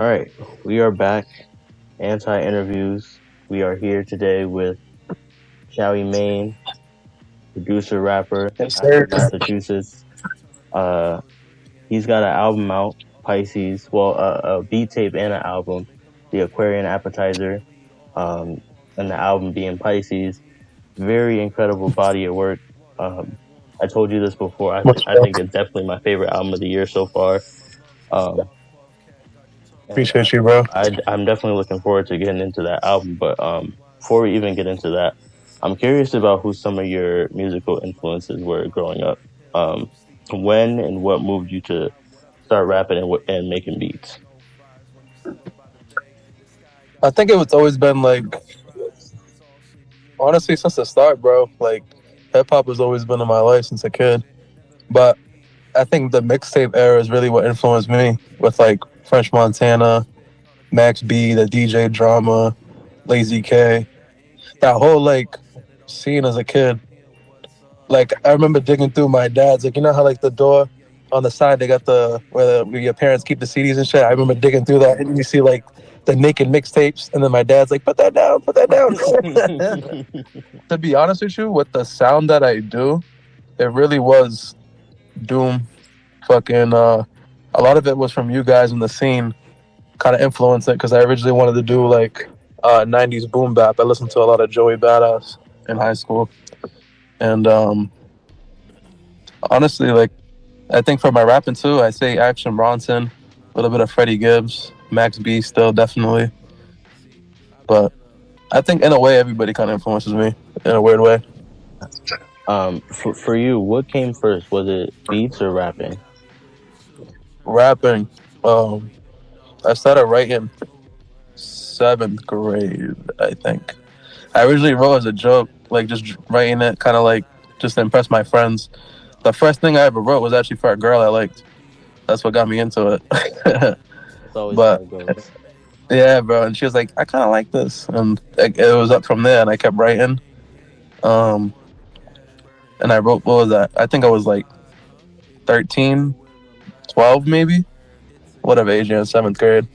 All right, we are back. Anti interviews. We are here today with Chow Main, producer, rapper Yes, out sir. of Massachusetts. Uh, he's got an album out, Pisces. Well, a beat tape and an album, the Aquarian Appetizer, and the album being Pisces. Very incredible body of work. Um, I told you this before. Much I love. think it's definitely my favorite album of the year so far. Um, and Appreciate you, bro. I'm definitely looking forward to getting into that album. But before we even get into that, I'm curious about who some of your musical influences were growing up. Um, when and what moved you to start rapping and making beats? I think it's always been like, honestly, since the start, bro. Like, hip hop has always been in my life since a kid. But I think the mixtape era is really what influenced me with like French Montana, Max B, the DJ drama, Lazy K, that whole like scene as a kid. Like, I remember digging through my dad's, like, you know how like the door on the side they got where your parents keep the CDs and shit. I remember digging through that and you see like the naked mixtapes, and then my dad's like, put that down, put that down. To be honest with you, with the sound that I do, it really was doom. Fucking, a lot of it was from you guys in the scene, kind of influenced it because I originally wanted to do like 90s boom bap. I listened to a lot of Joey Badass in high school, and honestly, like, I think for my rapping too, I say Action Bronson, a little bit of Freddie Gibbs, Max B still definitely, but I think in a way everybody kind of influences me in a weird way. For you, what came first? Was it beats or rapping? Rapping, I started writing 7th grade, I think. I originally wrote as a joke, like just writing it, kind of like just to impress my friends. The first thing I ever wrote was actually for a girl I liked. That's what got me into it. It's always how But it goes. yeah, bro, and she was like, "I kind of like this," and it was up from there. And I kept writing. Um, and I wrote, what was that? I think I was like 13, 12 maybe, whatever age you're in 7th grade.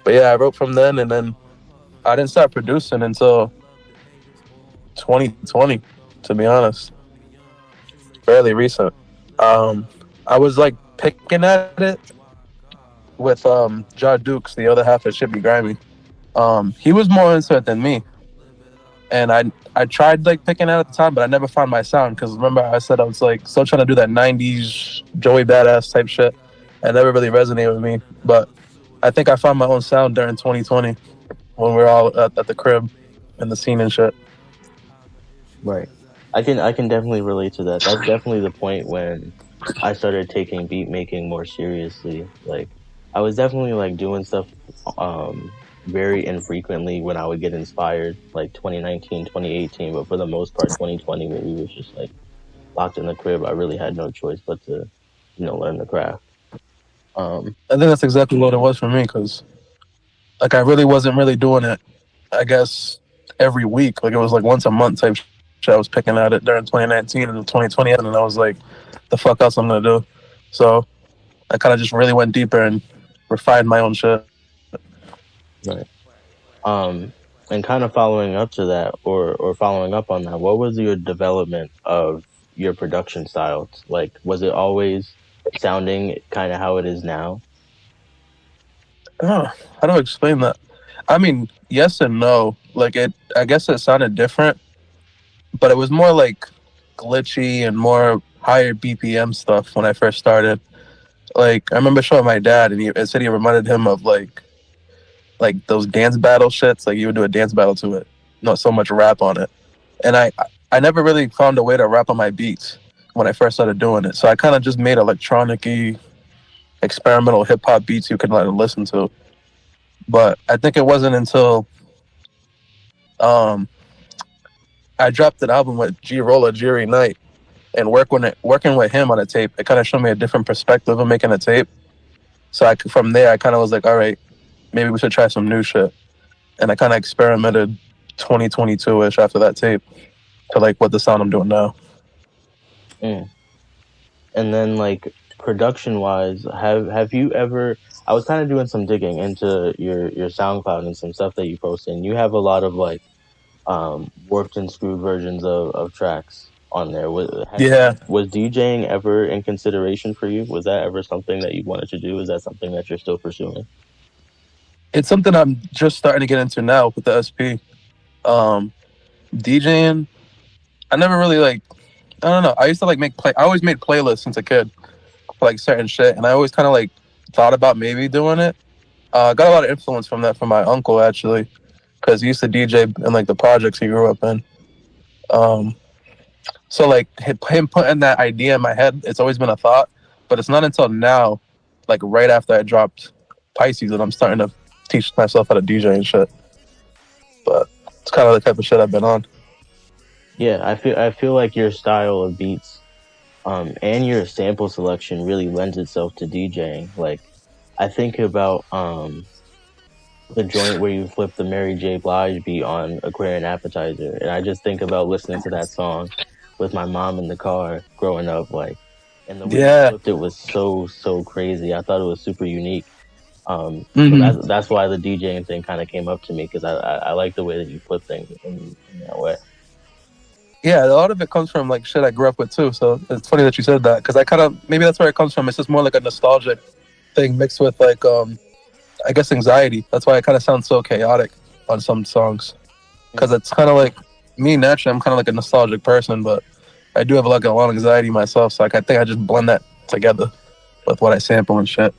But yeah, I wrote from then, and then I didn't start producing until 2020. To be honest, fairly recent. Um, I was like picking at it with Ja Dukes, the other half of Shippy Grimy. He was more into it than me, and I tried like picking at it at the time, but I never found my sound because remember I said I was like still trying to do that '90s Joey Badass type shit. It never really resonated with me, but I think I found my own sound during 2020 when we were all at the crib and the scene and shit. Right. I can definitely relate to that. That's definitely the point when I started taking beat making more seriously. Like I was definitely like doing stuff very infrequently when I would get inspired, like 2019, 2018, but for the most part 2020 when we was just like locked in the crib, I really had no choice but to, learn the craft. I think that's exactly what it was for me because like I really wasn't really doing it. I guess every week, like it was like once a month type shit. I was picking at it during 2019 and 2020, and I was like, the fuck else I'm gonna do? So I kind of just really went deeper and refined my own shit. Right. And kind of following up to that, or following up on that, what was your development of your production style? Like, was it always sounding kind of how it is now? Oh, how do I explain that? I mean, yes and no. Like I guess it sounded different, but it was more like glitchy and more higher BPM stuff when I first started. Like I remember showing my dad, and it said he reminded him of like those dance battle shits. Like you would do a dance battle to it, not so much rap on it. And I never really found a way to rap on my beats when I first started doing it. So I kind of just made electronic-y, experimental hip hop beats you could like listen to. But I think it wasn't until um, I dropped an album with G Roller, Jerry Knight, and working with him on a tape, it kind of showed me a different perspective of making a tape. So from there, I kind of was like, all right, maybe we should try some new shit. And I kind of experimented 2022-ish after that tape to like what the sound I'm doing now. Mm. And then, like, production wise, have you ever I was kind of doing some digging into your SoundCloud and some stuff that you post, and you have a lot of like warped and screwed versions of tracks on there. Yeah, Was DJing ever in consideration for you? Was that ever something that you wanted to do? Is that something that you're still pursuing? it's something I'm just starting to get into now with the SP. Um, DJing, I never really like. I don't know. I used to like make play. I always made playlists since a kid for like certain shit, and I always kind of like thought about maybe doing it. Got a lot of influence from that from my uncle actually, because he used to DJ in like the projects he grew up in. Um, so like him putting that idea in my head, it's always been a thought, but it's not until now, like right after I dropped Pisces, that I'm starting to teach myself how to DJ and shit. But it's kind of the type of shit I've been on. Yeah, I feel like your style of beats, and your sample selection really lends itself to DJing. Like, I think about the joint where you flip the Mary J. Blige beat on Aquarian Appetizer, and I just think about listening to that song with my mom in the car growing up, like, and the way you Yeah. flipped it was so crazy. I thought it was super unique. So hmm that's why the DJing thing kind of came up to me because I like the way that you flip things in that way. Yeah, a lot of it comes from like shit I grew up with too. So it's funny that you said that because I kind of maybe that's where it comes from. It's just more like a nostalgic thing mixed with like I guess anxiety. That's why it kind of sounds so chaotic on some songs because Mm. it's kind of like me naturally. I'm kind of like a nostalgic person, but I do have like a lot of anxiety myself. So like I think I just blend that together with what I sample and shit.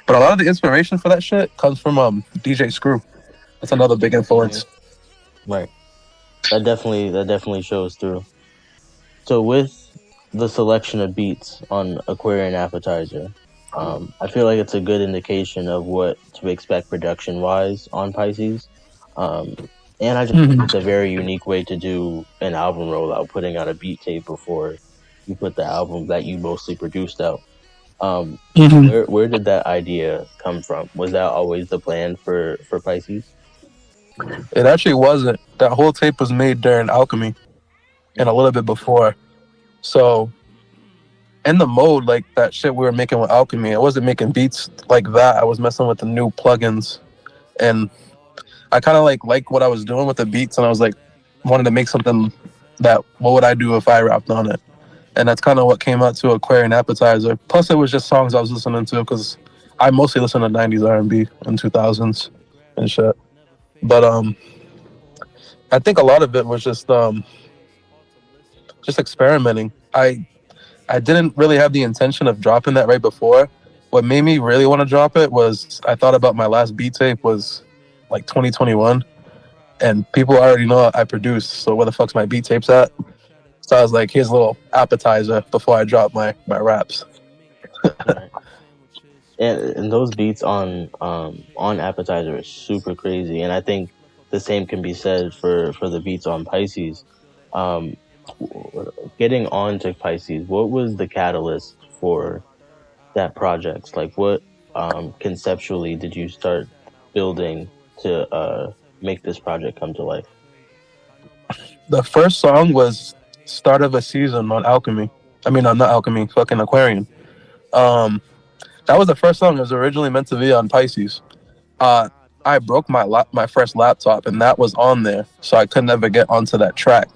But a lot of the inspiration for that shit comes from DJ Screw. That's another big Hmm. influence. Right. That definitely shows through. So with the selection of beats on Aquarian Appetizer, I feel like it's a good indication of what to expect production wise on Pisces. Um, and I just think hmm it's a very unique way to do an album rollout, putting out a beat tape before you put the album that you mostly produced out. Um, hmm where did that idea come from? Was that always the plan for Pisces? It actually wasn't. That whole tape was made during Alchemy and a Mm. little bit before. So in the mode like that shit we were making with Alchemy, I wasn't making beats like that. I was messing with the new plugins, and I kind of like what I was doing with the beats, and I was like wanted to make something that what would I do if I rapped on it, and that's kind of what came out to Aquarian Appetizer. Plus, it was just songs I was listening to because I mostly listen to '90s R&B and 2000s and shit. But I think a lot of it was just experimenting. I didn't really have the intention of dropping that right before. What made me really want to drop it was I thought about my last beat tape was like 2021, and people already know I produced. So where the fuck's my beat tapes at? So I was like, here's a little appetizer before I drop my raps. Right. And those beats on Appetizer is super crazy, and I think the same can be said for the beats on Pisces. Um, Getting on to Pisces, what was the catalyst for that project? Like, what conceptually did you start building to make this project come to life? The first song was "Start of a Season" on Alchemy. I mean, not Alchemy, fucking Aquarian. Um, that was the first song. It was originally meant to be on Pisces. Uh, I broke my first laptop, and that was on there, so I could never get onto that track.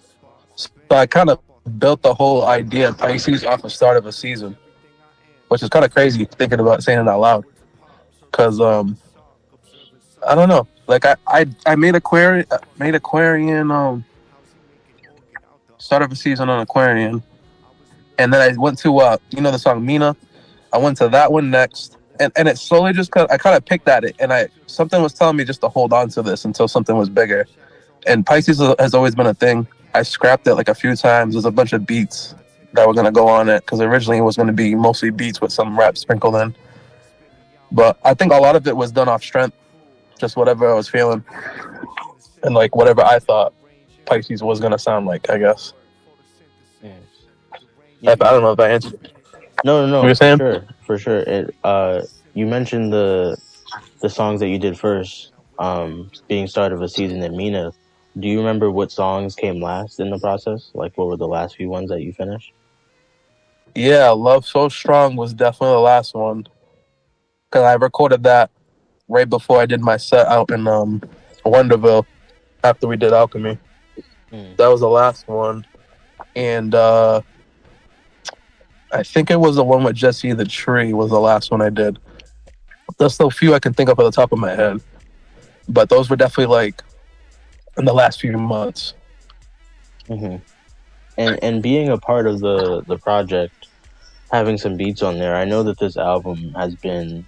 So I kind of built the whole idea of Pisces off the start of a season, which is kind of crazy thinking about saying it out loud. Cause I don't know, like I made Aquarian start of a season on Aquarian, and then I went to the song Mina. I went to that one next, and it slowly just I kind of picked at it, and I something was telling me just to hold on to this until something was bigger. And Pisces has always been a thing. I scrapped it like a few times. There's a bunch of beats that were gonna go on it because originally it was gonna be mostly beats with some rap sprinkled in. But I think a lot of it was done off strength, just whatever I was feeling, and like whatever I thought Pisces was gonna sound like. I guess. Mm. I Yeah, don't know if I answered no, no, what no, you're for saying. sure, for sure. You mentioned the songs that you did first, being start of a season in Mina. Do you remember what songs came last in the process? Like, what were the last few ones that you finished? Yeah, Love So Strong was definitely the last one. because I recorded that right before I did my set out in Wonderville after we did Alchemy. Mm. That was the last one, and I think it was the one with Jesse the Tree was the last one I did. There's still a few I can think of at the top of my head, but those were definitely like in the last few months. Hmm. And being a part of the project, having some beats on there, I know that this album has been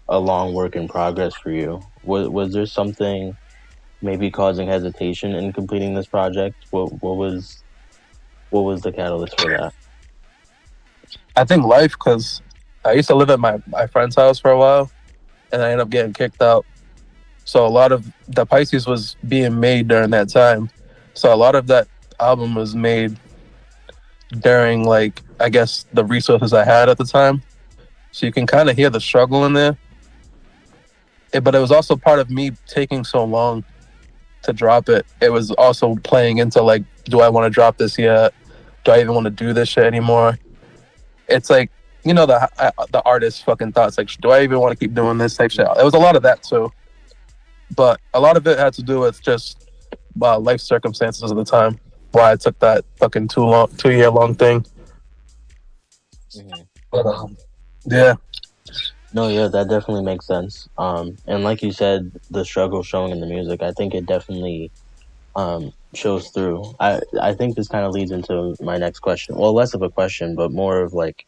a long work in progress for you. Was there something maybe causing hesitation in completing this project? What was the catalyst for that? I think life, because I used to live at my friend's house for a while, and I ended up getting kicked out. So a lot of the Pisces was being made during that time. So a lot of that album was made during, like, I guess the resources I had at the time. So you can kind of hear the struggle in there. But it was also part of me taking so long to drop it. It was also playing into like, do I want to drop this yet? Do I even want to do this shit anymore? It's like, the artist fucking thoughts like, do I even want to keep doing this type shit? It was a lot of that too, but a lot of it had to do with just life circumstances at the time. Why I took that fucking 2 year long thing. Hmm. But yeah, No, yeah, that definitely makes sense. And like you said, the struggle showing in the music, I think it definitely shows through. I think this kind of leads into my next question. Well, less of a question, but more of like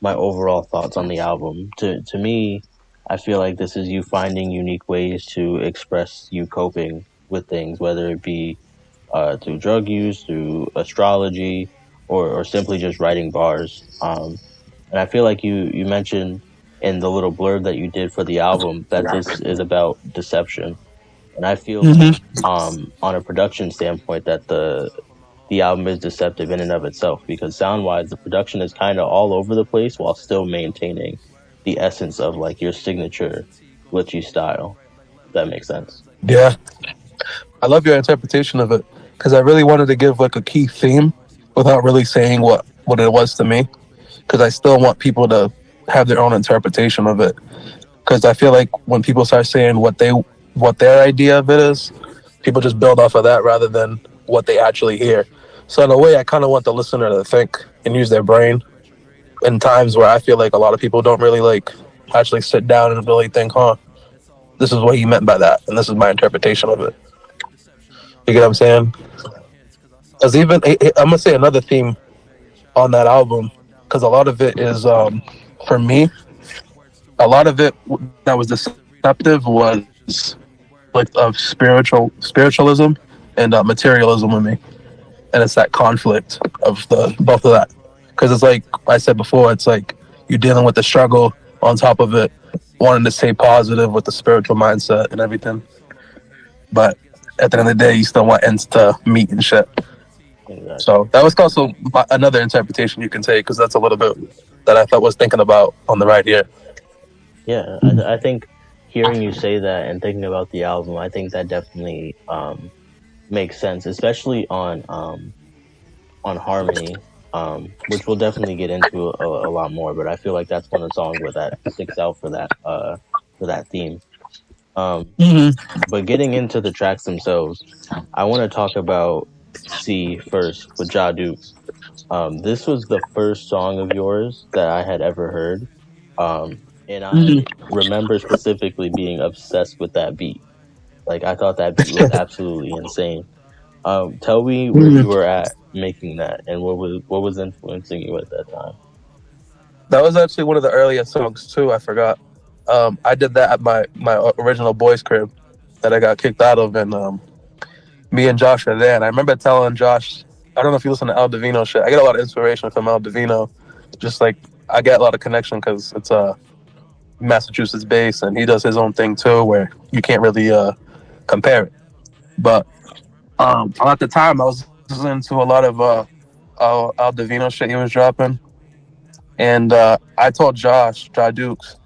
my overall thoughts on the album. To me, I feel like this is you finding unique ways to express you coping with things, whether it be through drug use, through astrology, or simply just writing bars. And I feel like you mentioned in the little blurb that you did for the album that this is about deception. And I feel like on a production standpoint that the album is deceptive in and of itself because sound wise the production is kind of all over the place while still maintaining the essence of like your signature glitchy style. If that makes sense. yeah. I love your interpretation of it because I really wanted to give like a key theme without really saying what it was to me. Because I still want people to have their own interpretation of it. Because I feel like when people start saying what their idea of it is, people just build off of that rather than what they actually hear. So in a way, I kind of want the listener to think and use their brain in times where I feel like a lot of people don't really like actually sit down and really think, huh, this is what he meant by that, and this is my interpretation of it. You get what I'm saying? Because even I'm gonna say another theme on that album, because a lot of it is for me, a lot of it that was deceptive was like of spiritualism and materialism with me, and it's that conflict of the both of that. Because it's like I said before, it's like you're dealing with the struggle on top of it, wanting to stay positive with the spiritual mindset and everything, but at the end of the day, you still want ends to meet and shit. Exactly. So that was also another interpretation you can take, because that's a little bit that I thought was thinking about on the right here. Yeah, I think hearing you say that and thinking about the album, I think that definitely makes sense, especially on harmony, which we'll definitely get into a lot more. But I feel like that's one of the songs where that sticks out for that theme. But getting into the tracks themselves, I want to talk about C first with Jadukes. This was the first song of yours that I had ever heard, and I remember specifically being obsessed with that beat. Like I thought that beat was absolutely insane. Tell me where you were at making that, and what was influencing you at that time. That was actually one of the earliest songs too. I forgot. I did that at my original boys' crib that I got kicked out of, and me and Josh were there. And I remember telling Josh, I don't know if you listen to El Divino shit. I get a lot of inspiration from El Divino. Just like I get a lot of connection because it's Massachusetts based, and he does his own thing too, where you can't really compare it. But at the time, I was listening to a lot of El Divino shit he was dropping. And I told Josh Dukes,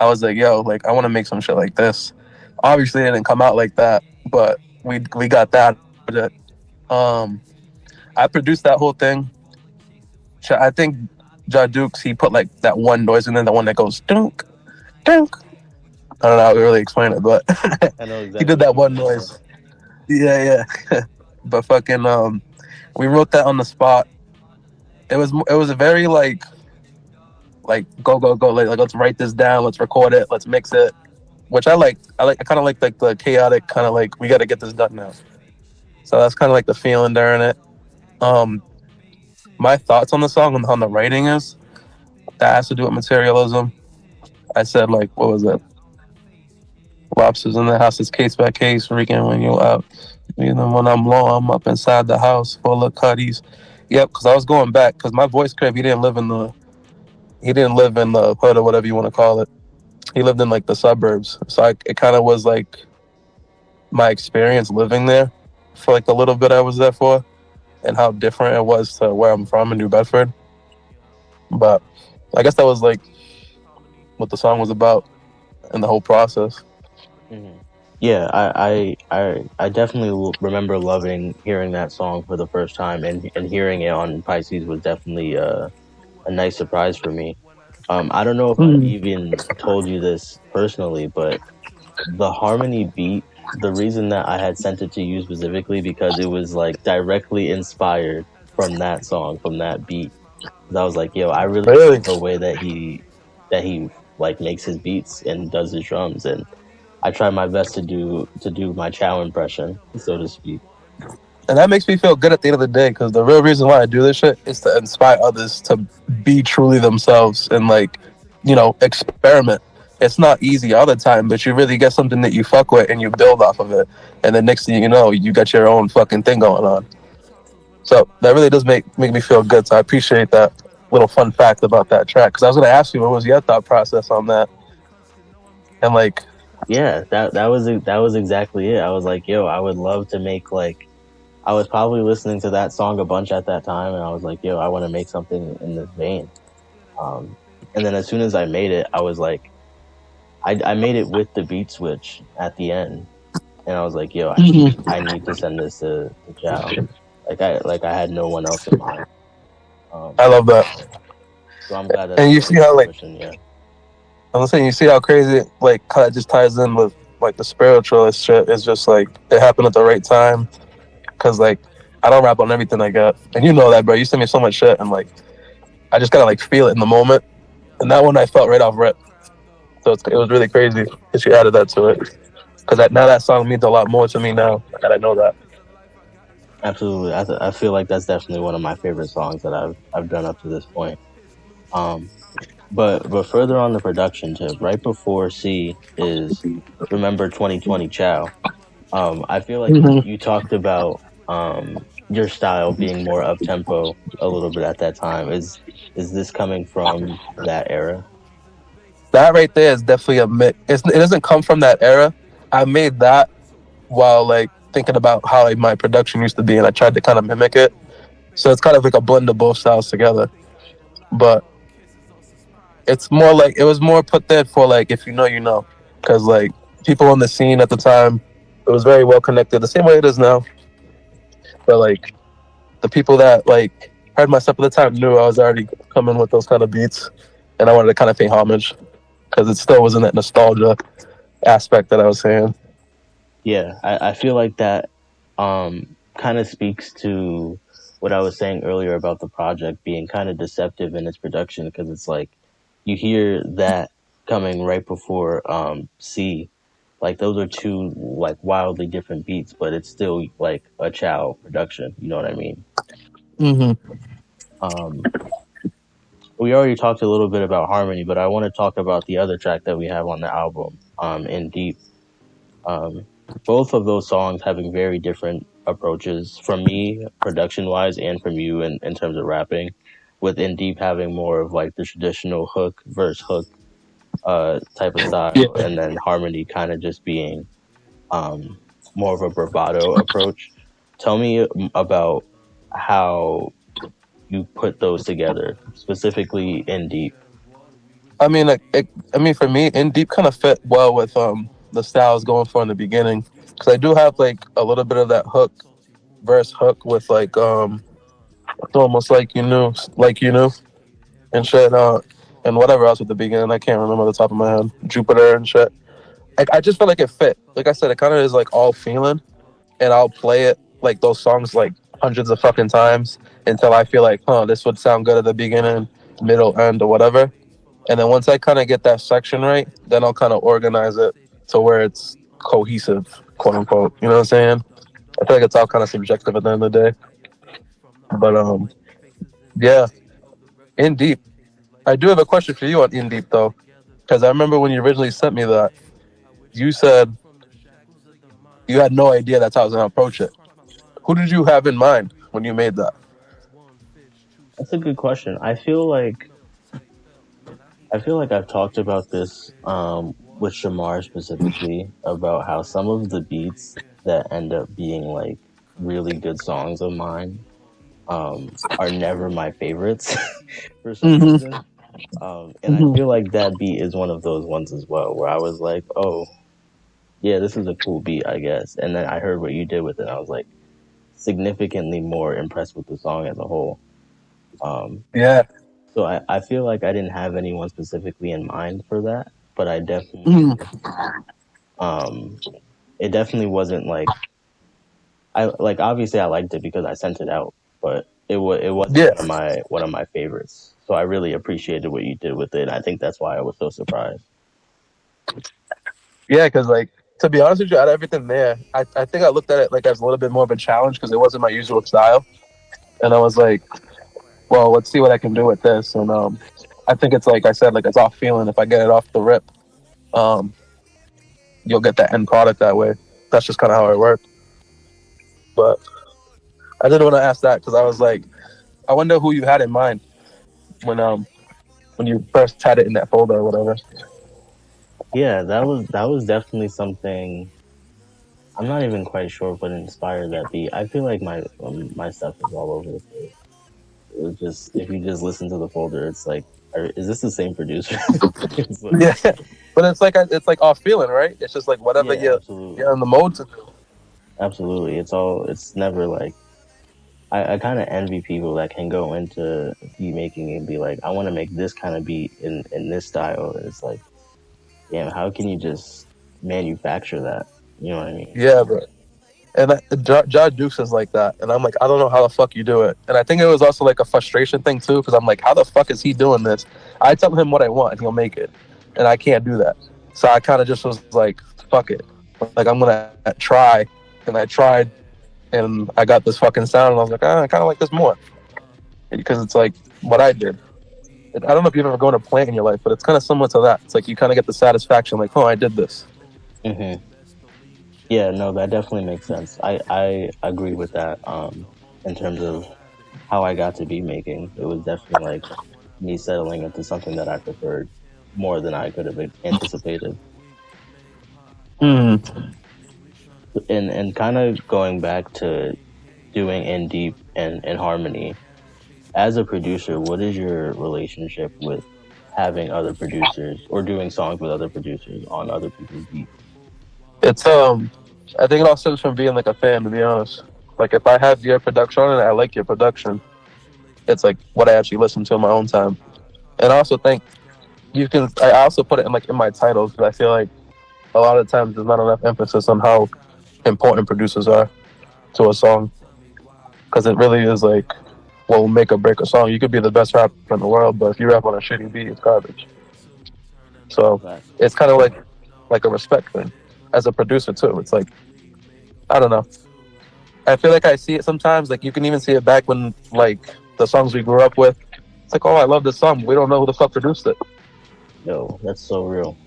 I was like, yo, like, I want to make some shit like this. Obviously, it didn't come out like that, but we got that. Um, I produced that whole thing. I think Dukes, he put like that one noise in there, the one that goes dunk, dunk, I don't know how to really explain it, but I know he did exactly what that you one mean. Yeah. noise. Yeah, yeah. But fucking we wrote that on the spot. It was a very like go go go like let's write this down, let's record it, let's mix it, which I like. I kind of like the chaotic kind of like we got to get this done now. So that's kind of like the feeling during it. Um, my thoughts on the song and on the writing is that has to do with materialism. I said like what was it? Lobsters in the house is case by case, freaking when you out. Even when I'm low, I'm up inside the house full of cutties. Yep, because I was going back because my voice crib. He didn't live in the hood or whatever you want to call it. He lived in like the suburbs, so it kind of was like my experience living there for like the little bit I was there for, and how different it was to where I'm from in New Bedford. But I guess that was like what the song was about and the whole process. Hmm. Yeah, I definitely remember loving hearing that song for the first time, and hearing it on Pisces was definitely a nice surprise for me. I don't know if I've Mm. even told you this personally, but the harmony beat, the reason that I had sent it to you specifically because it was like directly inspired from that song, from that beat. 'Cause I was like, yo, I really Really? love the way that he like makes his beats and does his drums, and I try my best to do my Chow impression, so to speak. And that makes me feel good at the end of the day because the real reason why I do this shit is to inspire others to be truly themselves and experiment. It's not easy all the time, but you really get something that you fuck with and you build off of it. And then next thing you know, you got your own fucking thing going on. So that really does make me feel good. So I appreciate that little fun fact about that track because I was gonna ask you what was your thought process on that and like. Yeah, that was exactly it. I was like, yo, I would love to make like I was probably listening to that song a bunch at that time, and I was like, yo, I want to make something in this vein. Um, and then as soon as I made it, I was like, I made it with the beat switch at the end, and I was like, yo, I need to send this to Chow. Like I had no one else in mind. Um, I love that. so I'm glad that And that you came see to how fruition. Yeah, I'm saying you see how crazy like how it just ties in with like the spiritualist shit. It's just like it happened at the right time because like I don't rap on everything I got, and you know that, bro. You send me so much shit, and like I just gotta like feel it in the moment. And that one I felt right off rip, so it was really crazy that you added that to it because now that song means a lot more to me now that I know that. absolutely. I feel like that's definitely one of my favorite songs that I've done up to this point. Um, but further on the production tip, right before C is Remember 2020 Chow. I feel like Mm-hmm. you talked about your style being more up tempo a little bit at that time. Is this coming from that era? That right there is definitely a mix. It doesn't come from that era. I made that while like thinking about how like, my production used to be, and I tried to kind of mimic it. So it's kind of like a blend of both styles together. But it's more like it was more put there for like if you know, you know, because like people on the scene at the time, it was very well connected, the same way it is now. But like the people that like heard my stuff at the time knew I was already coming with those kind of beats, and I wanted to kind of pay homage because it still was in that nostalgia aspect that I was saying. Yeah, I feel like that kind of speaks to what I was saying earlier about the project being kind of deceptive in its production because it's like you hear that coming right before C. Like those are two like wildly different beats, but it's still like a Chow production. You know what I mean? Mm-hmm. Um, we already talked a little bit about harmony, but I want to talk about the other track that we have on the album, In Deep. Um, both of those songs having very different approaches from me, production wise, and from you in terms of rapping. With In Deep having more of like the traditional hook, verse hook type of style, Yeah. and then harmony kind of just being um, more of a bravado approach. Tell me about how you put those together, specifically In Deep. I mean, I mean, for me, In Deep kind of fit well with the style I was going for in the beginning because I do have like a little bit of that hook, verse hook with like it's almost like you knew, and shit, and whatever else at the beginning. I can't remember the top of my head. Jupiter and shit. I just felt like it fit. Like I said, it kind of is like all feeling, and I'll play it like those songs like hundreds of fucking times until I feel like, huh, this would sound good at the beginning, middle, end, or whatever. And then once I kind of get that section right, then I'll kind of organize it to where it's cohesive, quote unquote. You know what I'm saying? I feel like it's all kind of subjective at the end of the day. But yeah, in deep. I do have a question for you on in deep though, because I remember when you originally sent me that, you said you had no idea that's how I was gonna approach it. Who did you have in mind when you made that? That's a good question. I feel like I've talked about this with Shamar specifically about how some of the beats that end up being like really good songs of mine are never my favorites for some Mm-hmm. reason. And I feel like that beat is one of those ones as well, where I was like, oh, yeah, this is a cool beat, I guess. And then I heard what you did with it. And I was like significantly more impressed with the song as a whole. Um, Yeah. so I feel like I didn't have anyone specifically in mind for that, but I definitely, Mm. um, it definitely wasn't like, obviously I liked it because I sent it out, but it wasn't Yeah. one of my favorites. So I really appreciated what you did with it. I think that's why I was so surprised. Yeah, because like to be honest with you, out of everything there, I think I looked at it like as a little bit more of a challenge because it wasn't my usual style, and I was like, well, let's see what I can do with this. And I think it's like I said, like it's off feeling. If I get it off the rip, um, you'll get that end product that way. That's just kind of how it worked. But I didn't want to ask that because I was like, I wonder who you had in mind when um when you first had it in that folder or whatever. Yeah, that was definitely something. I'm not even quite sure what inspired that beat. I feel like my stuff is all over the place. It was just if you just listen to the folder, it's like, is this the same producer? It's like, Yeah, but it's like off feeling, right? It's just like whatever yeah, you're absolutely, in the mode to do. absolutely. It's never like I kind of envy people that can go into beat making and be like, I want to make this kind of beat in this style. And it's like, damn, how can you just manufacture that? You know what I mean? Yeah, bro. And John Dukes is like that, and I'm like, I don't know how the fuck you do it. And I think it was also like a frustration thing too, because I'm like, how the fuck is he doing this? I tell him what I want, and he'll make it, and I can't do that. So I kind of just was like, fuck it, like I'm gonna try, and I tried, and I got this fucking sound, and I was like, I kind of like this more because it's like what I did. I don't know if you've ever gone to plant in your life, but it's kind of similar to that. It's like you kind of get the satisfaction, like, oh, I did this. Hmm. Yeah, no, that definitely makes sense. I agree with that. In terms of how I got to beat making, it was definitely like me settling into something that I preferred more than I could have anticipated. Mm. And kind of going back to doing in deep and harmony as a producer, what is your relationship with having other producers or doing songs with other producers on other people's beats? It's I think it all stems from being like a fan, to be honest. Like if I have your production on it, I like your production. It's like what I actually listen to in my own time. And I also think you can. I also put it in like in my titles because I feel like a lot of times there's not enough emphasis on how important producers are to a song because it really is like what will make or break a song. You could be the best rapper in the world, but if you rap on a shitty beat, it's garbage. So Right. it's kind of like a respect thing as a producer too. It's like I don't know. I feel like I see it sometimes. Like you can even see it back when like the songs we grew up with. It's like, oh, I love this song. We don't know who the fuck produced it. Yo, that's so real.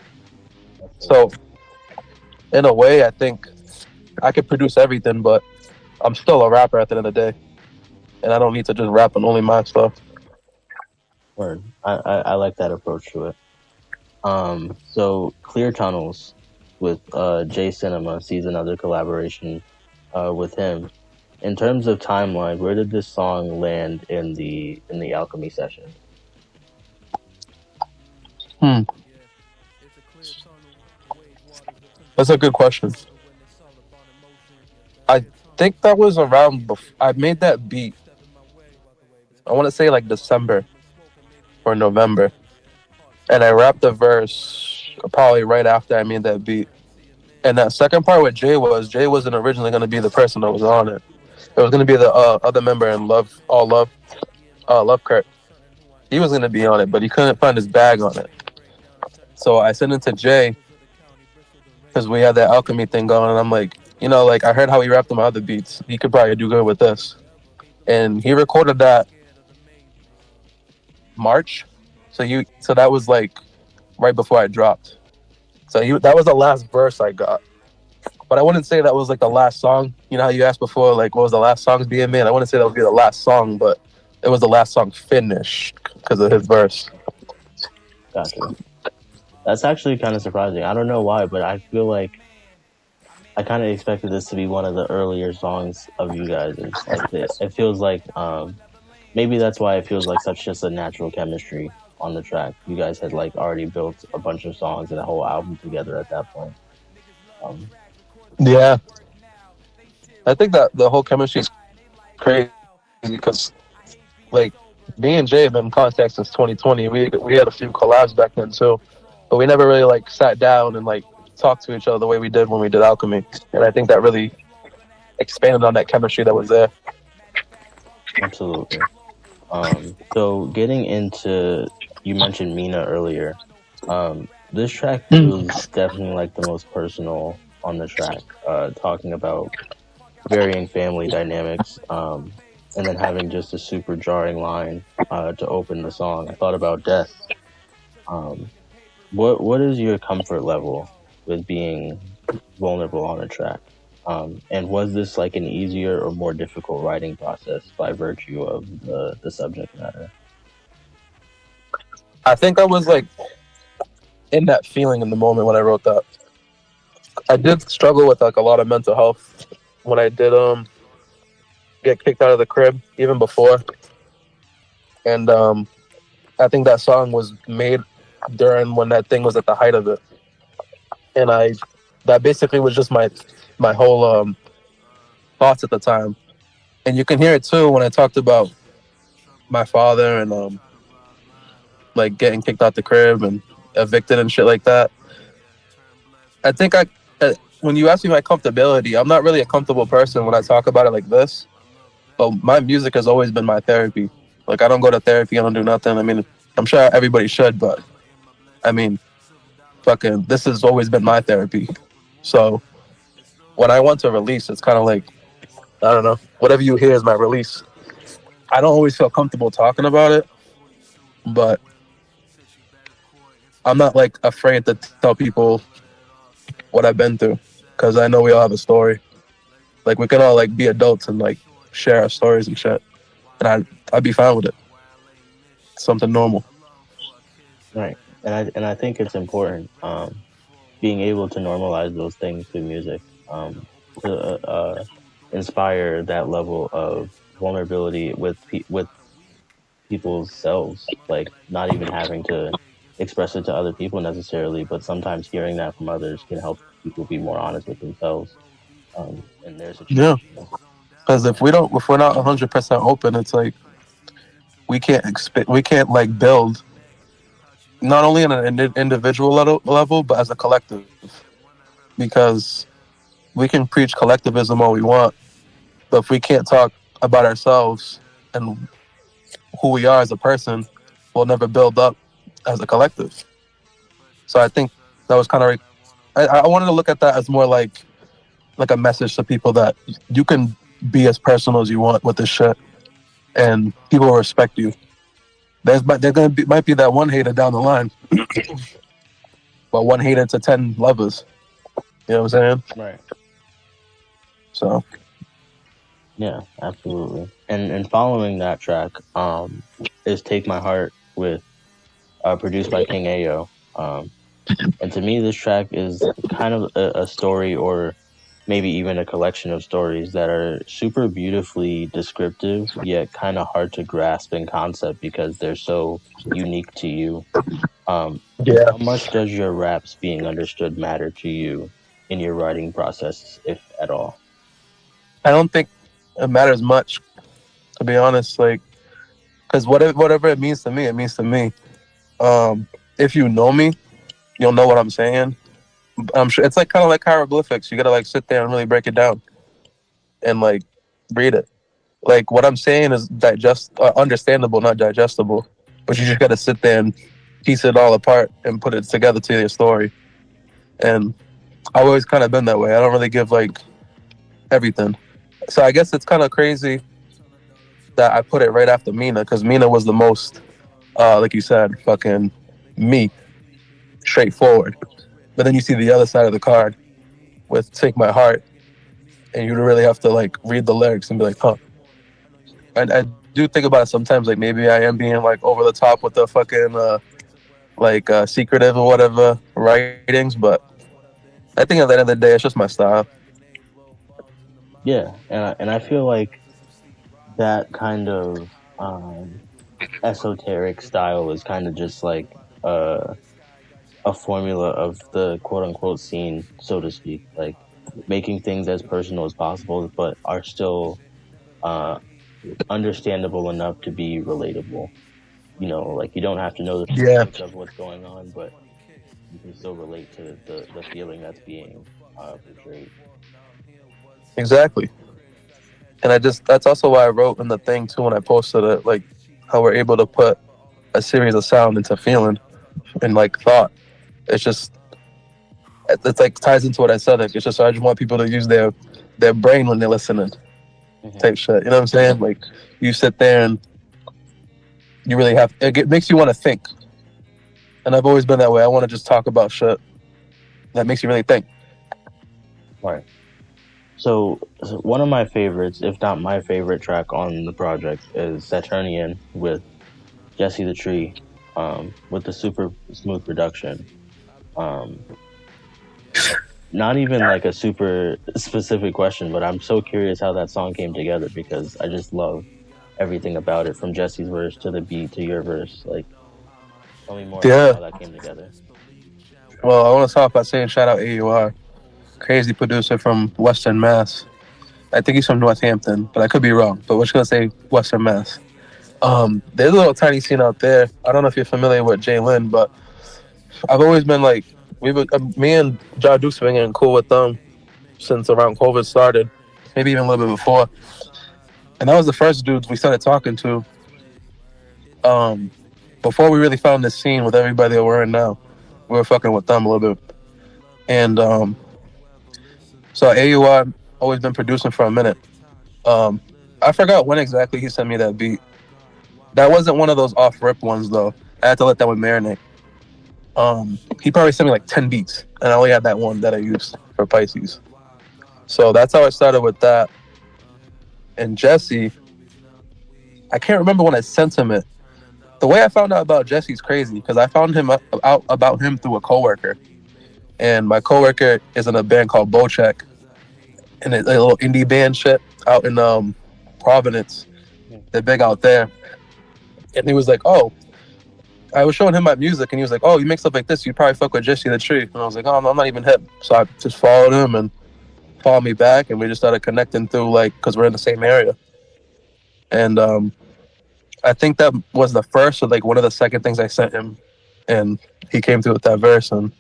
That's so So real. in a way, I think I could produce everything, but I'm still a rapper at the end of the day, and I don't need to just rap on only my stuff. Word. I like that approach to it. So Clear Tunnels with Jay Cinema sees another collaboration with him. In terms of timeline, where did this song land in the Alchemy session? Hmm. That's a good question. I think that was around. I made that beat. I want to say like December or November, and I rapped the verse probably right after I made that beat. And that second part with Jay wasn't originally going to be the person that was on it. It was going to be the other member in Love Kurt. He was going to be on it, but he couldn't find his bag on it. So I sent it to Jay because we had that alchemy thing going, and I'm like, like I heard how he rapped on my other beats. He could probably do good with this. And he recorded that March. So that was like right before I dropped. So that was the last verse I got. But I wouldn't say that was like the last song. You know how you asked before, like what was the last songs being made? I wouldn't say that would be the last song, but it was the last song finished because of his verse. Gotcha. That's actually kind of surprising. I don't know why, but I feel like I kind of expected this to be one of the earlier songs of you guys. Like it feels like maybe that's why it feels like such just a natural chemistry on the track. You guys had like already built a bunch of songs and a whole album together at that point. Yeah, I think that the whole chemistry is crazy because like me and Jay have been in contact since 2020. We had a few collabs back then too, but we never really like sat down and like talked to each other the way we did when we did Alchemy. And I think that really expanded on that chemistry that was there. Absolutely. So getting into, you mentioned Mina earlier. This track feels definitely like the most personal on the track, talking about varying family dynamics, and then having just a super jarring line to open the song. I thought about death. What is your comfort level with being vulnerable on a track? And was this like an easier or more difficult writing process by virtue of the subject matter? I think I was like in that feeling in the moment when I wrote that. I did struggle with like a lot of mental health when I did get kicked out of the crib even before. And I think that song was made during when that thing was at the height of it. And that basically was just my whole thoughts at the time. And you can hear it too when I talked about my father and like getting kicked out the crib and evicted and shit like that. I think when you ask me my comfortability, I'm not really a comfortable person when I talk about it like this. But my music has always been my therapy. Like I don't go to therapy, I don't do nothing. I mean, I'm sure everybody should, but I mean, fucking, this has always been my therapy. So when I want to release, it's kind of like, I don't know, whatever you hear is my release. I don't always feel comfortable talking about it, but I'm not like afraid to tell people what I've been through because I know we all have a story. Like we can all like be adults and like share our stories and shit, and I'd be fine with it. Something normal. Right, and I think it's important being able to normalize those things through music, to inspire that level of vulnerability with people's selves, like not even having to express it to other people necessarily, but sometimes hearing that from others can help people be more honest with themselves in their situation. Yeah, because if we're not 100% open, it's like we can't like build not only on an individual level, but as a collective. Because we can preach collectivism all we want, but if we can't talk about ourselves and who we are as a person, we'll never build up as a collective. So I think that was kind of I wanted to look at that as more like a message to people that you can be as personal as you want with this shit, and people will respect you. Might be that one hater down the line, but one hater to 10 lovers. You know what I'm saying? Right. So. Yeah, absolutely. And following that track is "Take My Heart" with produced by King Ayo. And to me, this track is kind of a story, or maybe even a collection of stories that are super beautifully descriptive, yet kind of hard to grasp in concept because they're so unique to you. Yeah. How much does your raps being understood matter to you in your writing process, if at all? I don't think it matters much, to be honest. Like, because whatever it means to me, it means to me. If you know me, you'll know what I'm saying. I'm sure it's like kind of like hieroglyphics. You gotta like sit there and really break it down and like read it. Like what I'm saying is understandable, not digestible. But you just gotta sit there and piece it all apart and put it together to your story. And I've always kind of been that way. I don't really give like everything. So I guess it's kind of crazy that I put it right after Mina because Mina was the most, like you said, fucking me, straightforward. But then you see the other side of the card with "Take My Heart," and you really have to like read the lyrics and be like, huh. And I do think about it sometimes, like maybe I am being like over the top with the fucking secretive or whatever writings, but I think at the end of the day, it's just my style. Yeah, and I feel like that kind of esoteric style is kind of just like a formula of the quote unquote scene, so to speak. Like making things as personal as possible, but are still uh, understandable enough to be relatable. You know, like you don't have to know the Yeah, specifics of what's going on, but you can still relate to the feeling that's being portrayed. exactly. And that's also why I wrote in the thing too when I posted it, like how we're able to put a series of sound into feeling and like thought. It's just it's like ties into what I said. Like, it's just I just want people to use their brain when they're listening, Hmm. type shit. You know what I'm saying? Like you sit there and you really have it makes you want to think. And I've always been that way. I want to just talk about shit that makes you really think. Right. So one of my favorites, if not my favorite track on the project, is Saturnian with Jesse the Tree, with the super smooth production. Um, Not even like a super specific question, but I'm so curious how that song came together because I just love everything about it, from Jesse's verse to the beat to your verse. Like, tell me more about Yeah. how that came together. Well, I want to start by saying shout out AUR, crazy producer from Western Mass. I think he's from Northampton, but I could be wrong. But we're just gonna say Western Mass. There's a little tiny scene out there. I don't know if you're familiar with Jay Lynn, but I've always been like me and Ja Dukes been getting cool with them since around COVID started, maybe even a little bit before. And that was the first dudes we started talking to. Um, Before we really found this scene with everybody that we're in now, we were fucking with them a little bit. And so AUI always been producing for a minute. Um, I forgot when exactly he sent me that beat. That wasn't one of those off rip ones though. I had to let that one marinate. He probably sent me like 10 beats, and I only had that one that I used for Pisces. So that's how I started with that. And Jesse, I can't remember when I sent him it. The way I found out about Jesse's crazy because I found out about him through a coworker, and my coworker is in a band called Bocheck, and it's a little indie band shit out in Providence. They're big out there, and he was like, "Oh." I was showing him my music, and he was like, "Oh, you make stuff like this, you probably fuck with Jesse the Tree." And I was like, "Oh, I'm not even hip." So I just followed him and followed me back, and we just started connecting through like because we're in the same area. And I think that was the first or like one of the second things I sent him, and he came through with that verse. And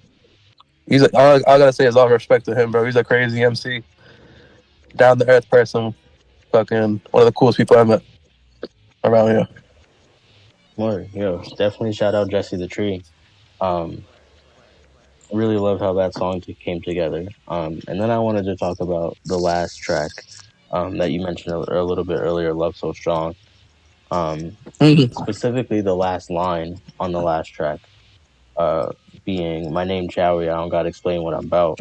he's like, all I gotta say is all respect to him, bro. He's a crazy MC, down to earth person, fucking one of the coolest people I met around here. More, yo, definitely shout out Jesse the Tree. Um, really loved how that song came together. And then I wanted to talk about the last track, that you mentioned a little bit earlier, "Love So Strong." Um, Mm-hmm. Specifically, the last line on the last track, uh, being "My name Chow, I don't gotta explain what I'm about,"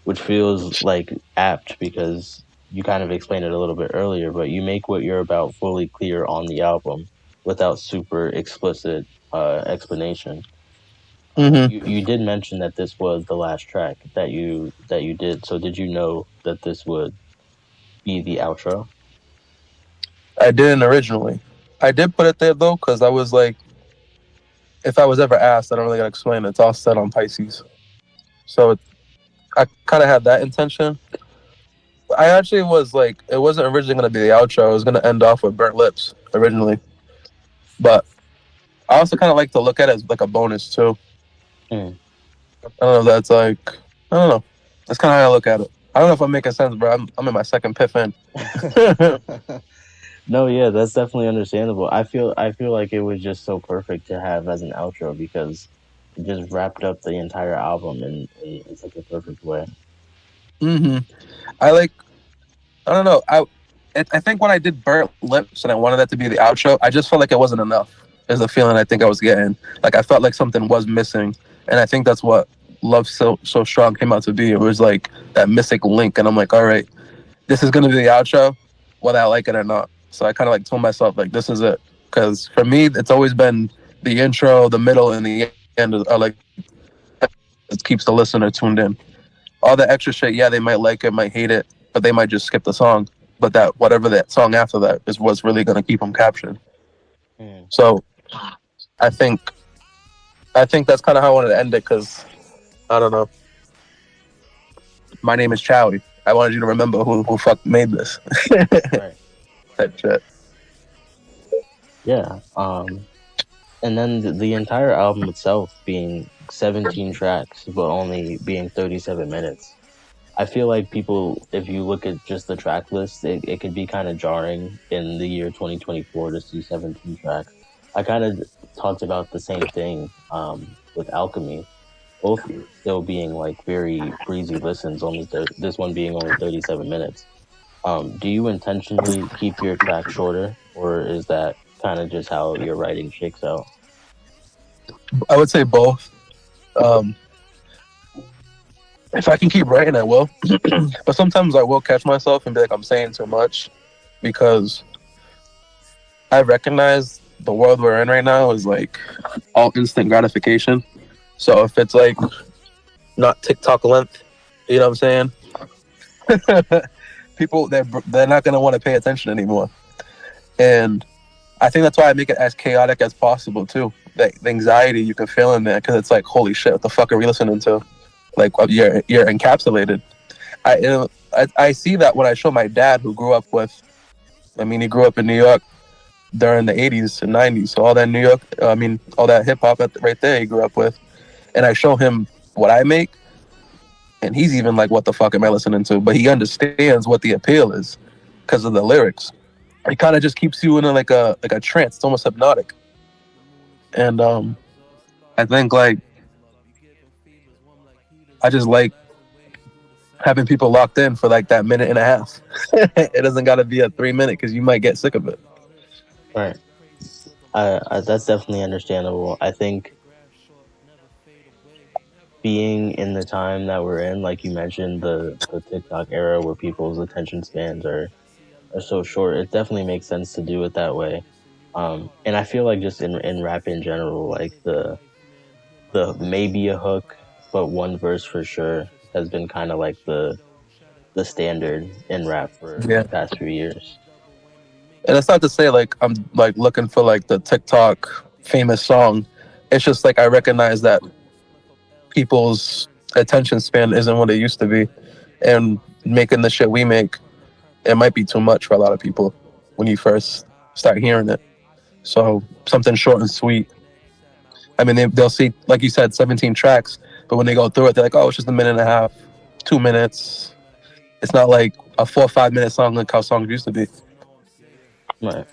which feels like apt because you kind of explained it a little bit earlier, but you make what you're about fully clear on the album without super explicit explanation. Mm-hmm. You did mention that this was the last track that you did. So did you know that this would be the outro? I didn't originally. I did put it there though, because I was like, if I was ever asked, I don't really gotta explain it. It's all set on Pisces. So I kind of had that intention. I actually was like, it wasn't originally going to be the outro. It was going to end off with Burnt Lips originally. But I also kind of like to look at it as like a bonus too. Mm. I don't know if that's like I don't know. That's kind of how I look at it. I don't know if I'm making sense, bro. I'm in my second piff in. No, yeah, that's definitely understandable. I feel like it was just so perfect to have as an outro because it just wrapped up the entire album in such a perfect way. hmm I like. I don't know. I think when I did Burnt Lips and I wanted that to be the outro, I just felt like it wasn't enough. Is the feeling I think I was getting. Like I felt like something was missing, and I think that's what Love So Strong came out to be. It was like that missing link, and I'm like, all right, this is gonna be the outro, whether I like it or not. So I kind of like told myself like, this is it, because for me, it's always been the intro, the middle, and the end are like it keeps the listener tuned in. All the extra shit, yeah, they might like it, might hate it, but they might just skip the song. But that whatever that song after that is what's really gonna keep them captured. Mm. So I think that's kind of how I wanted to end it because I don't know. My name is Chow. I wanted you to remember who fuck made this. Right. That shit. Yeah. And then the entire album itself being 17 tracks, but only being 37 minutes. I feel like people, if you look at just the track list, it could be kind of jarring in the year 2024 to see 17 tracks. I kind of talked about the same thing with Alchemy, both still being like very breezy listens, this one being only 37 minutes. Do you intentionally keep your track shorter, or is that kind of just how your writing shakes out? I would say both. Um, if I can keep writing, I will. But sometimes I will catch myself and be like, I'm saying too much because I recognize the world we're in right now is like all instant gratification. So if it's like not TikTok length, you know what I'm saying? People they're not gonna want to pay attention anymore, and I think that's why I make it as chaotic as possible too. The anxiety you can feel in there because it's like, holy shit, what the fuck are we listening to? Like you're encapsulated. I see that when I show my dad who grew up with. I mean, he grew up in New York during the 80s and 90s, so all that New York, all that hip hop right there he grew up with, and I show him what I make, and he's even like, what the fuck am I listening to? But he understands what the appeal is because of the lyrics. It kind of just keeps you in like a trance. It's almost hypnotic. And I think like I just like having people locked in for like that minute and a half. It doesn't got to be a 3 minute because you might get sick of it. Right. That's definitely understandable. I think being in the time that we're in, like you mentioned, the TikTok era where people's attention spans are so short, it definitely makes sense to do it that way. And I feel like just in rap in general, like the maybe a hook, but one verse for sure has been kind of like the standard in rap for Yeah. the past few years. And it's not to say like I'm like looking for like the TikTok famous song. It's just like I recognize that people's attention span isn't what it used to be, and making the shit we make, it might be too much for a lot of people when you first start hearing it. So something short and sweet. I mean, they'll see, like you said, 17 tracks, but when they go through it, they're like, oh, it's just a minute and a half, 2 minutes. It's not like a 4 or 5 minute song like how songs used to be. Right.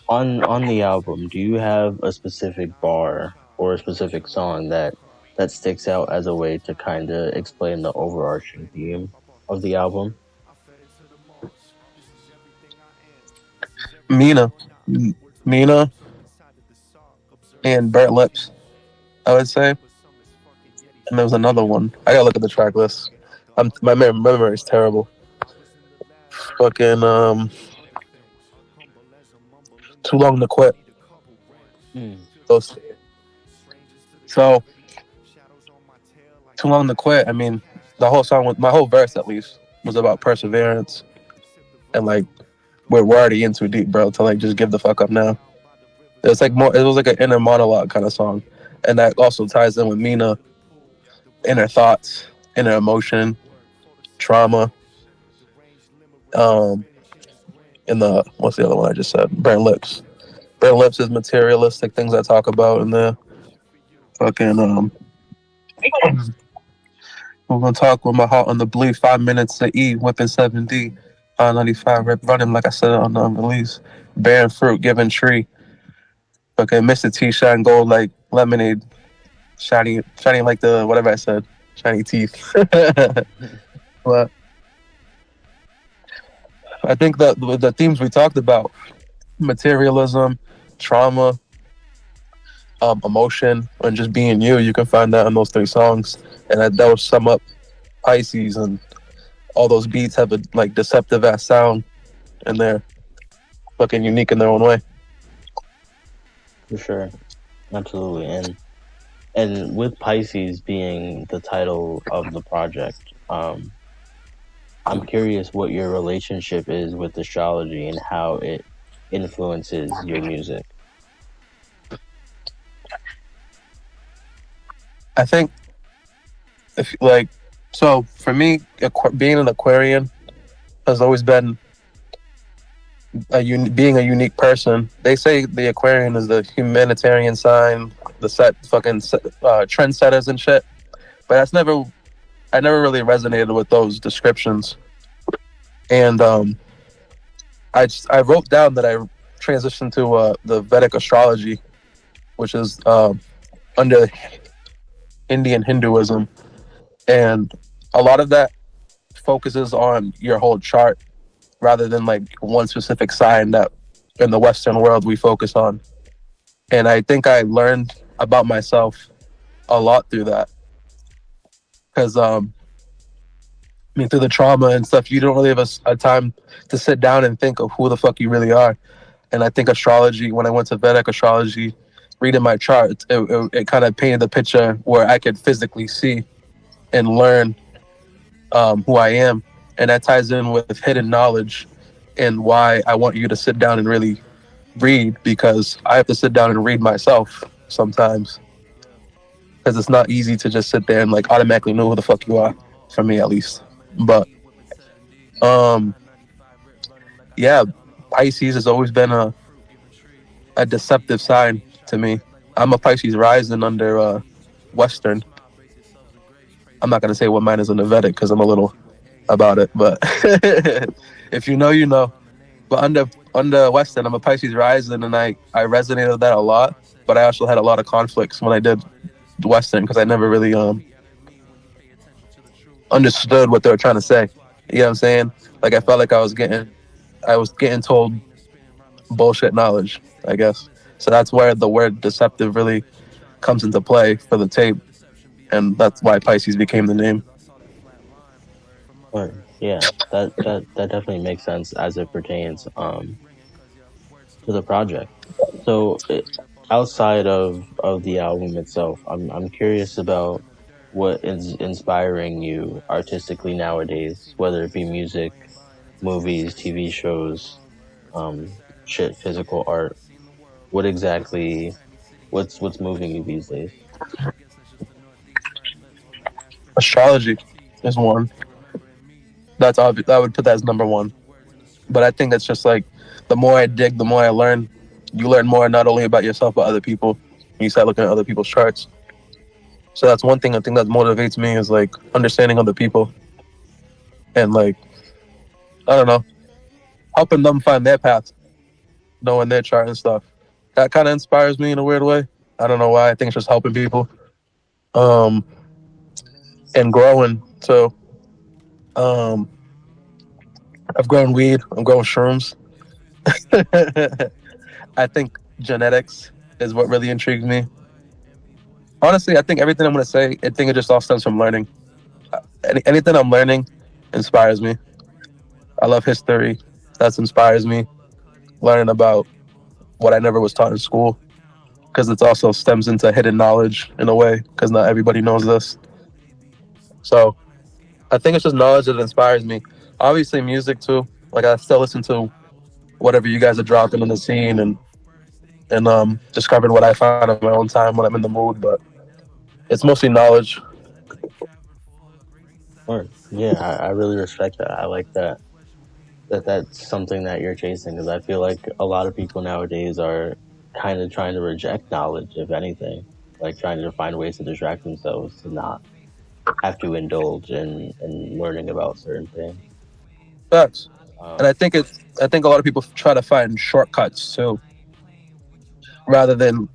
On the album, do you have a specific bar or a specific song that sticks out as a way to kind of explain the overarching theme of the album? Mina, Mina, and Burnt Lips, I would say. And there was another one. I gotta look at the track list. My memory is terrible. Fucking Too Long to Quit. Mm. Those. So Too Long to Quit. I mean, the whole song, my whole verse at least, was about perseverance, and like we're already in too deep, bro. To like just give the fuck up now. It was like more. It was like an inner monologue kind of song, and that also ties in with Mina, inner thoughts, inner emotion, trauma. In the what's the other one I just said? Burnt Lips. Burnt Lips is materialistic things I talk about in the fucking We're gonna talk with my heart on the bleed. 5 minutes to E, whipping 7D. 95 rip running like I said on the release. Bearing fruit, giving tree. Okay, Mr. T shine gold like lemonade. Shiny like the whatever I said. Shiny teeth. But I think that the themes we talked about, materialism, trauma, emotion, and just being you, you can find that in those three songs. And that will sum up Pisces, and all those beats have a like deceptive ass sound, and they're fucking unique in their own way. For sure, absolutely, and with Pisces being the title of the project, I'm curious what your relationship is with astrology and how it influences your music. I think if like, so for me, being an Aquarian has always been being a unique person. They say the Aquarian is the humanitarian sign, the trendsetters and shit. But I never really resonated with those descriptions. And I wrote down that I transitioned to the Vedic astrology, which is under Indian Hinduism, and a lot of that focuses on your whole chart rather than like one specific sign that in the Western world we focus on. And I think I learned about myself a lot through that, because I mean, through the trauma and stuff, you don't really have a time to sit down and think of who the fuck you really are. And I think astrology, when I went to Vedic astrology, reading my chart, it kind of painted the picture where I could physically see and learn who I am. And that ties in with hidden knowledge and why I want you to sit down and really read, because I have to sit down and read myself sometimes. Because it's not easy to just sit there and like automatically know who the fuck you are, for me at least. But yeah, Pisces has always been a deceptive sign to me. I'm a Pisces rising under Western. I'm not gonna say what mine is in the Vedic because I'm a little about it, but if you know, you know. But under Western, I'm a Pisces rising, and I resonated with that a lot. But I also had a lot of conflicts when I did Western because I never really understood what they were trying to say. You know what I'm saying? Like I felt like I was getting told bullshit knowledge, I guess. So that's where the word deceptive really comes into play for the tape, and that's why Pisces became the name. Or yeah, that definitely makes sense as it pertains to the project. So outside of the album itself, I'm curious about what is inspiring you artistically nowadays, whether it be music, movies, TV shows, shit, physical art. What exactly, what's moving you these days? Astrology is one. That's obvious. I would put that as number one. But I think that's just like the more I dig, the more I learn. You learn more not only about yourself but other people. You start looking at other people's charts. So that's one thing I think that motivates me is like understanding other people and like I don't know, helping them find their path, knowing their chart and stuff. That kind of inspires me in a weird way. I don't know why. I think it's just helping people, um, and growing. So, um, I've grown weed. I'm growing shrooms. I think genetics is what really intrigues me. Honestly, I think everything I'm going to say, I think it just all stems from learning. Anything I'm learning inspires me. I love history. That inspires me. Learning about what I never was taught in school, because it also stems into hidden knowledge in a way, because not everybody knows this. So I think it's just knowledge that inspires me. Obviously, music too. Like I still listen to whatever you guys are dropping in the scene, and discovering what I find in my own time when I'm in the mood. But it's mostly knowledge. Or yeah, I really respect that. I like that's something that you're chasing, because I feel like a lot of people nowadays are kind of trying to reject knowledge, if anything, like trying to find ways to distract themselves to not have to indulge in learning about certain things. Facts. And Um, I think a lot of people try to find shortcuts too, rather than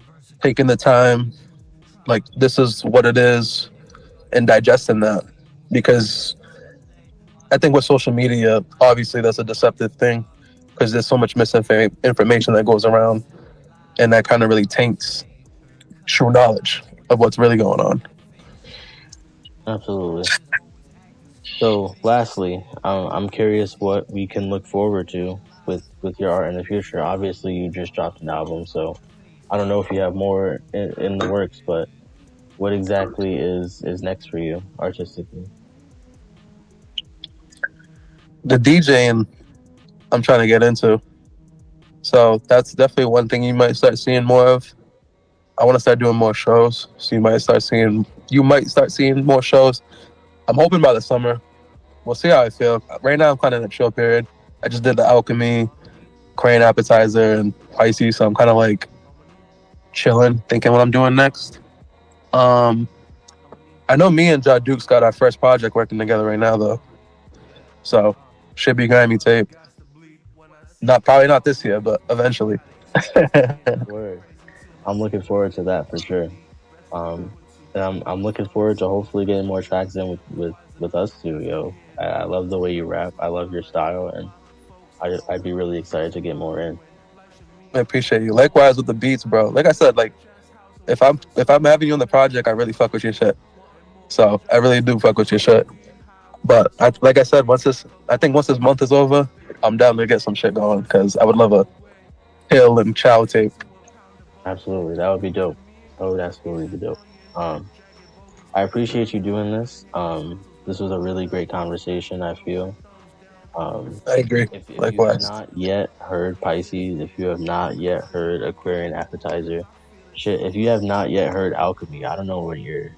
taking the time. Like this is what it is, and digesting that, because I think with social media, obviously that's a deceptive thing because there's so much misinformation that goes around, and that kind of really taints true knowledge of what's really going on. Absolutely. So, lastly, I'm curious what we can look forward to with your art in the future. Obviously, you just dropped an album, so I don't know if you have more in the works, but what exactly is next for you artistically? The DJing I'm trying to get into, so that's definitely one thing you might start seeing more of. I want to start doing more shows, so you might start seeing more shows. I'm hoping by the summer. We'll see how I feel. Right now, I'm kind of in a chill period. I just did the Alchemy, Aquarian Appetizer, and Pisces, so I'm kind of like chilling, thinking what I'm doing next. Um, I know me and Ja Dukes got our first project working together right now, though. So should be Grammy tape. Not probably not this year, but eventually. Word. I'm looking forward to that for sure. Um, and I'm looking forward to hopefully getting more tracks in with us too, yo. I love the way you rap. I love your style, and I'd be really excited to get more in. I appreciate you. Likewise with the beats, bro. Like I said, like if I'm having you on the project, I really fuck with your shit. So I really do fuck with your shit. But like I said, once this month is over, I'm down to get some shit going because I would love a Hill and Chow tape. Absolutely, that would be dope. That would absolutely be dope. Um, I appreciate you doing this. This was a really great conversation, I feel. Um, I agree. if you have Likewise, not yet heard Pisces, if you have not yet heard Aquarian Appetizer, shit, if you have not yet heard Alchemy, I don't know what you're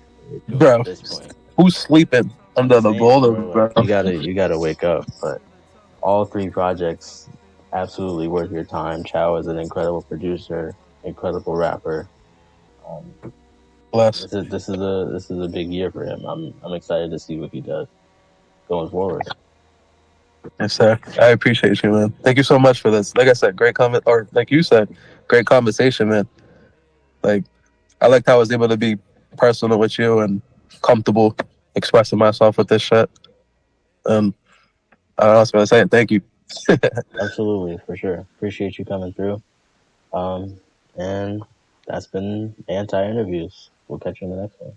doing bro. at this point. Who's sleeping I'm under the saying, boulder, bro, like bro? you gotta wake up. But all three projects absolutely worth your time. Chow is an incredible producer, incredible rapper. Um, Bless. this is a big year for him. I'm excited to see what he does going forward. Yes, sir. I appreciate you, man. Thank you so much for this. Like I said, great comment, or like you said, great conversation, man. Like I liked how I was able to be personal with you and comfortable expressing myself with this shit. And I don't know what I was gonna say. Thank you. Absolutely, for sure. Appreciate you coming through. Um, and that's been anti interviews. We'll catch you in the next one.